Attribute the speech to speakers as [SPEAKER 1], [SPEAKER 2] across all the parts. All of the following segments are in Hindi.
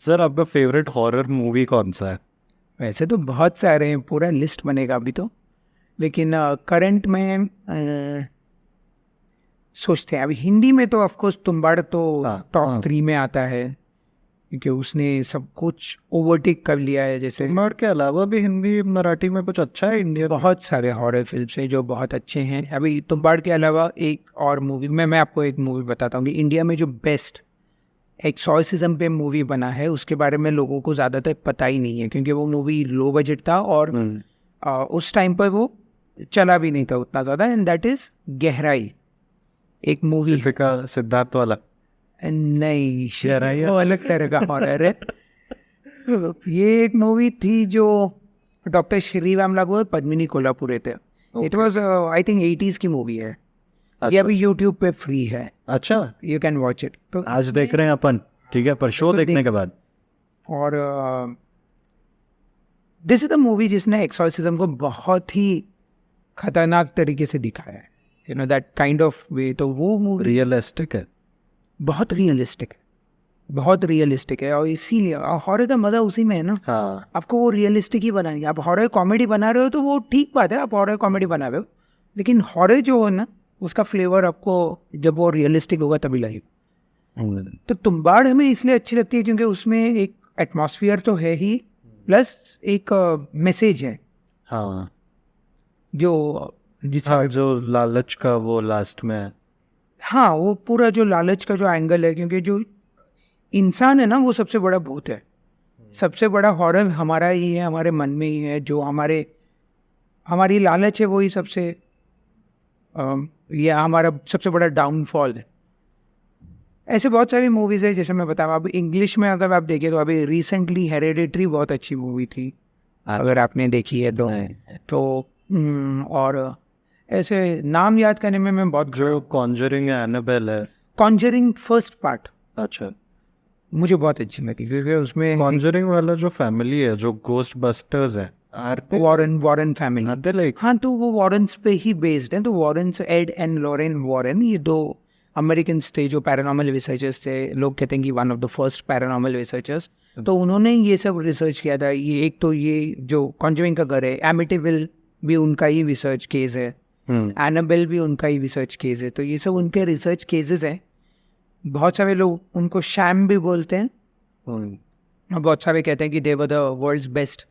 [SPEAKER 1] सर आपका फेवरेट हॉरर मूवी कौन सा है?
[SPEAKER 2] वैसे तो बहुत सारे हैं, पूरा लिस्ट बनेगा अभी तो। लेकिन करंट में सोचते हैं अभी हिंदी में तो ऑफ कोर्स तुम्बाड़ तो
[SPEAKER 1] हाँ,
[SPEAKER 2] टॉप 3 में आता है, क्योंकि उसने सब कुछ ओवरटेक कर लिया है। जैसे
[SPEAKER 1] तुम्बाड़ के अलावा भी हिंदी मराठी में कुछ अच्छा है इंडियन?
[SPEAKER 2] बहुत सारे हॉरर फिल्म्स हैं जो बहुत अच्छे हैं। अभी तुम्बाड़ के अलावा एक और मूवी मैं आपको एक मूवी बताता हूँ कि इंडिया में जो बेस्ट एक्सॉर्सिज्म पे मूवी बना है उसके बारे में लोगों को ज़्यादातर पता ही नहीं है, क्योंकि वो मूवी लो बजट था और उस टाइम पर वो चला भी नहीं था उतना ज़्यादा। एंड दैट इज़ गहराई, एक मूवी।
[SPEAKER 1] दीपिका सिद्धार्थ वाला?
[SPEAKER 2] नहीं,
[SPEAKER 1] गहराई है।
[SPEAKER 2] वो अलग तरह का हॉरर है। ये एक मूवी थी जो डॉक्टर श्रीराम लागू और पद्मिनी कोल्हापुरे थे। It was I think 80s की मूवी है। ये अभी यूट्यूब पे फ्री है,
[SPEAKER 1] अच्छा,
[SPEAKER 2] यू कैन वॉच इट। तो
[SPEAKER 1] आज देख रहे हैं अपन, ठीक है, पर शो
[SPEAKER 2] तो
[SPEAKER 1] देखने के बाद।
[SPEAKER 2] और दिस इज द मूवी जिसने एक्सॉर्सिज्म को बहुत ही खतरनाक तरीके से दिखाया है, you know that kind of वे। तो वो मूवी
[SPEAKER 1] रियलिस्टिक है।
[SPEAKER 2] बहुत रियलिस्टिक है, बहुत रियलिस्टिक है। और इसीलिए हॉरर का मजा उसी में है ना।
[SPEAKER 1] हाँ,
[SPEAKER 2] आपको वो रियलिस्टिक ही बनाएंगे। आप हॉरर कॉमेडी बना रहे हो तो वो ठीक बात है, आप हॉरर कॉमेडी बना रहे हो, लेकिन हॉरर जो हो ना उसका फ्लेवर आपको जब वो रियलिस्टिक होगा तभी लगेगा। तो तुम्बाड़ हमें इसलिए अच्छी लगती है क्योंकि उसमें एक एटमॉस्फेयर तो है ही, प्लस एक मैसेज है
[SPEAKER 1] हाँ,
[SPEAKER 2] जो जिस
[SPEAKER 1] हाँ, जो लालच का वो लास्ट में है।
[SPEAKER 2] हाँ, वो पूरा जो लालच का जो एंगल है, क्योंकि जो इंसान है ना वो सबसे बड़ा भूत है। सबसे बड़ा हॉरर हमारा ही है, हमारे मन में ही है। जो हमारी लालच है वही सबसे ये हमारा सबसे बड़ा डाउनफॉल है। ऐसे बहुत सारी मूवीज़ है, जैसे मैं बताऊँ अब इंग्लिश में अगर आप देखें तो अभी रिसेंटली हेरेडिटरी बहुत अच्छी मूवी थी, अगर आपने देखी है तो। और ऐसे नाम याद करने में मैं बहुत
[SPEAKER 1] जो कॉन्जरिंग है, एनाबेल है।
[SPEAKER 2] कॉन्जरिंग फर्स्ट पार्ट
[SPEAKER 1] अच्छा,
[SPEAKER 2] मुझे बहुत अच्छी लगी, क्योंकि उसमें
[SPEAKER 1] कॉन्जरिंग वाला जो फैमिली है, जो गोस्ट बस्टर्स है,
[SPEAKER 2] वॉरेन फैमिली।
[SPEAKER 1] आते लाइक।
[SPEAKER 2] हाँ, तो वो वॉरेन्स पे ही बेस्ड है। तो Warrens, Ed and Lorraine Warren, ये दो अमेरिकन थे जो पैरानॉर्मल रिसर्चर्स थे। लोग कहते हैं कि one of the first paranormal researchers. तो उन्होंने ये सब रिसर्च किया था। ये एक तो ये जो कॉन्जरिंग का घर है, एमिटिविल भी उनका ही रिसर्च केस है, एनाबेल भी उनका ही रिसर्च केस है। तो ये सब उनके रिसर्च केसेस हैं। बहुत सारे लोग उनको शैम भी बोलते हैं, और बहुत सारे कहते हैं कि they were the world's best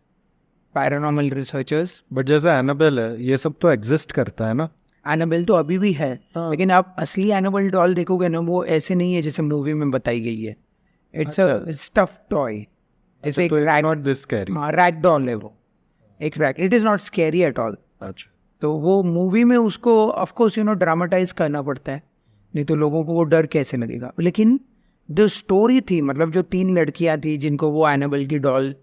[SPEAKER 2] paranormal researchers.
[SPEAKER 1] But जैसे एनाबेल है, ये सब तो एग्जिस्ट करता है ना।
[SPEAKER 2] एनाबेल तो अभी भी है,
[SPEAKER 1] हाँ।
[SPEAKER 2] लेकिन आप असली एनाबेल डॉल देखोगे ना, वो ऐसे नहीं है जैसे मूवी में बताई गई है। इट्स अ स्टफ टॉय, जैसे एक
[SPEAKER 1] not this scary.
[SPEAKER 2] Rag doll है वो, एक rag. It is not scary at all.
[SPEAKER 1] अच्छा,
[SPEAKER 2] तो वो मूवी में उसको ऑफ कोर्स ड्रामेटाइज करना पड़ता है, नहीं तो लोगों को वो डर कैसे लगेगा। लेकिन जो स्टोरी थी, मतलब जो 3 लड़कियां थी जिनको वो एनाबेल की डॉल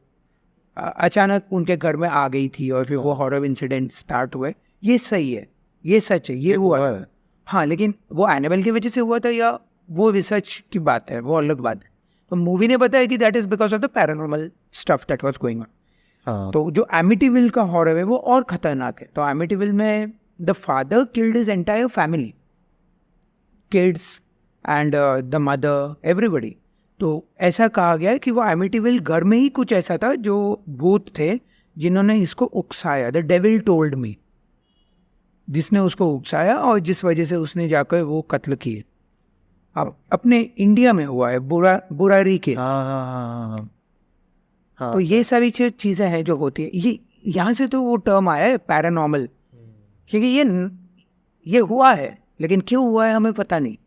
[SPEAKER 2] अचानक उनके घर में आ गई थी और फिर वो हॉरर इंसिडेंट स्टार्ट हुए, ये सही है, ये सच है, ये हुआ है। हाँ, लेकिन वो एनाबेल की वजह से हुआ था या वो रिसर्च की बात है, वो अलग बात है। तो मूवी ने बताया कि that is because of the paranormal stuff that was going on.
[SPEAKER 1] हाँ,
[SPEAKER 2] तो जो एमिटीविल का हॉरर है वो और खतरनाक है। तो एमिटीविल में the father killed his entire family, kids and the mother, everybody. तो ऐसा कहा गया है कि वो एमिटीविल घर में ही कुछ ऐसा था, जो भूत थे जिन्होंने इसको उकसाया, द डेविल टोल्ड मी, जिसने उसको उकसाया और जिस वजह से उसने जाकर वो कत्ल किए। अब अपने इंडिया में हुआ है बुरारी केस।
[SPEAKER 1] हाँ, हाँ, हाँ, हाँ, हाँ।
[SPEAKER 2] तो ये सारी चीज़ें हैं जो होती है। ये यहाँ से तो वो टर्म आया है पैरानॉर्मल, क्योंकि ये हुआ है, लेकिन क्यों हुआ है हमें पता नहीं।